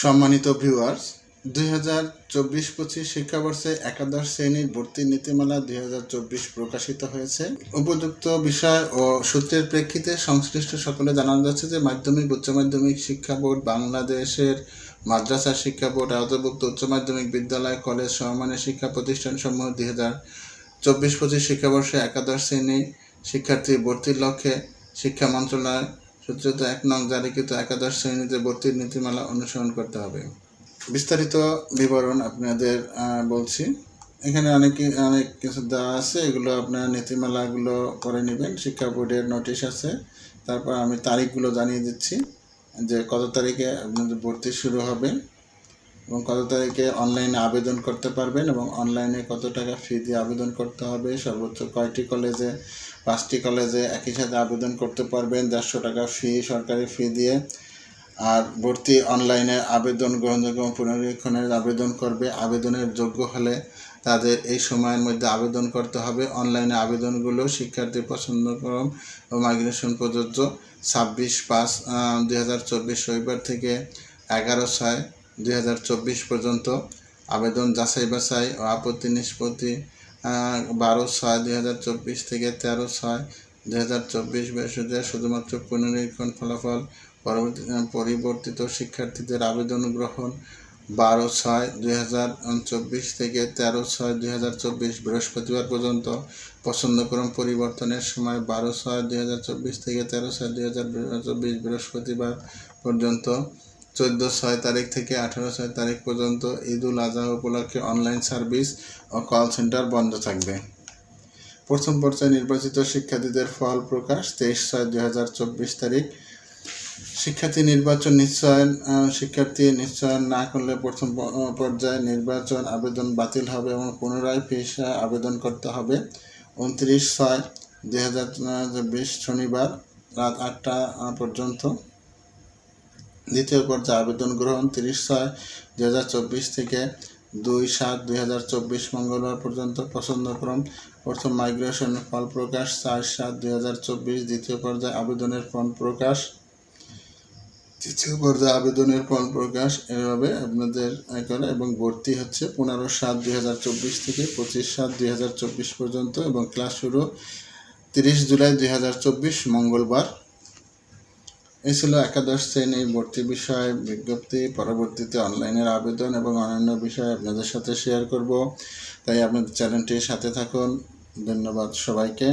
সম্মানিত ভিউয়ার্স, 2024-25 শিক্ষাবর্ষে একাদশ শ্রেণীর ভর্তি নীতিমালা 2024 প্রকাশিত হয়েছে। উপযুক্ত বিষয় ও সূত্রের প্রেক্ষিতে সংশ্লিষ্ট সকলে জানানো যাচ্ছে যে মাধ্যমিক উচ্চ মাধ্যমিক শিক্ষা বোর্ড, বাংলাদেশের মাদ্রাসা শিক্ষা বোর্ড, আওতাভুক্ত উচ্চ মাধ্যমিক বিদ্যালয়, কলেজ, সমমানের শিক্ষা প্রতিষ্ঠানসমূহ 2024-25 শিক্ষাবর্ষে একাদশ শ্রেণী শিক্ষার্থী ভর্তির লক্ষ্যে শিক্ষা মন্ত্রণালয় সূত্রিত 1 নং জারিকৃত একাদশ শ্রেণীতে ভর্তির নীতিমালা অনুসরণ করতে হবে। বিস্তারিত বিবরণ আপনাদের বলছি। এখানে অনেক কিছু দেওয়া আছে, এগুলো আপনারা নীতিমালাগুলো করে নেবেন। শিক্ষা বোর্ডের নোটিশ আছে। তারপর আমি তারিখগুলো জানিয়ে দিচ্ছি যে কত তারিখে আপনাদের ভর্তি শুরু হবে এবং কত তারিখে অনলাইনে আবেদন করতে পারবেন এবং অনলাইনে কত টাকা ফি দিয়ে আবেদন করতে হবে, সর্বোচ্চ কয়টি কলেজে, 5টি কলেজে একই সাথে আবেদন করতে পারবেন 150 টাকা ফি, সরকারি ফি দিয়ে। আর ভর্তি অনলাইনে আবেদন গ্রহণযোগ্য পুনরীক্ষণের আবেদন করবে। আবেদনের যোগ্য হলে তাদের এই সময়ের মধ্যে আবেদন করতে হবে। অনলাইনে আবেদনগুলো শিক্ষার্থী পছন্দক্রম ও মাইগ্রেশন প্রযোজ্য 26/5/2024 রবিবার থেকে 11/6/2024 পর্যন্ত। আবেদন যাচাই বাছাই ও আপত্তি নিষ্পত্তি 12/6/2024 থেকে 13/6/2024 বৃহস্পতিবার। শুধুমাত্র পুনরীক্ষণ ফলাফল পরিবর্তিত শিক্ষার্থীদের আবেদন গ্রহণ 12/6/2024 থেকে 13/6/2024 বৃহস্পতিবার পর্যন্ত। পছন্দক্রম পরিবর্তনের সময় 12/6/2024 থেকে 13/6/2024 বৃহস্পতিবার পর্যন্ত। 14/6 তারিখ থেকে 18/6 তারিখ পর্যন্ত। ঈদুল আজহা উপলক্ষে অনলাইন সার্ভিস ও কল সেন্টার বন্ধ থাকবে। প্রথম পর্যায়ে নির্বাচিত শিক্ষার্থীদের ফল প্রকাশ 23/6/2024 তারিখ। শিক্ষার্থী নিশ্চয়ন না করলে প্রথম পর্যায়ে নির্বাচন আবেদন বাতিল হবে এবং পুনরায় ফিস আবেদন করতে হবে। 29/6/2024 শনিবার রাত 8টা পর্যন্ত। দ্বিতীয় পর্যায়ে আবেদন গ্রহণ 30/6/2024 থেকে 2/7/2024 মঙ্গলবার পর্যন্ত। পছন্দক্রম প্রথম মাইগ্রেশন ফল প্রকাশ 4/7/2024। দ্বিতীয় পর্যায়ে আবেদনের ফর্ম প্রকাশ, তৃতীয় পর্যায়ে আবেদনের ফল প্রকাশ। এভাবে আপনাদের করে এবং ভর্তি হচ্ছে 15/7/2024 থেকে 25/7/2024 পর্যন্ত এবং ক্লাস শুরু 30 জুলাই 2024 মঙ্গলবার। এই ছিল একাদশ শ্রেণী ভর্তি বিষয় বিজ্ঞপ্তি। পরবর্তীতে অনলাইনের আবেদন এবং অন্যান্য বিষয় আপনাদের সাথে শেয়ার করব, তাই আপনাদের চ্যানেলটির সাথে থাকুন। ধন্যবাদ সবাইকে।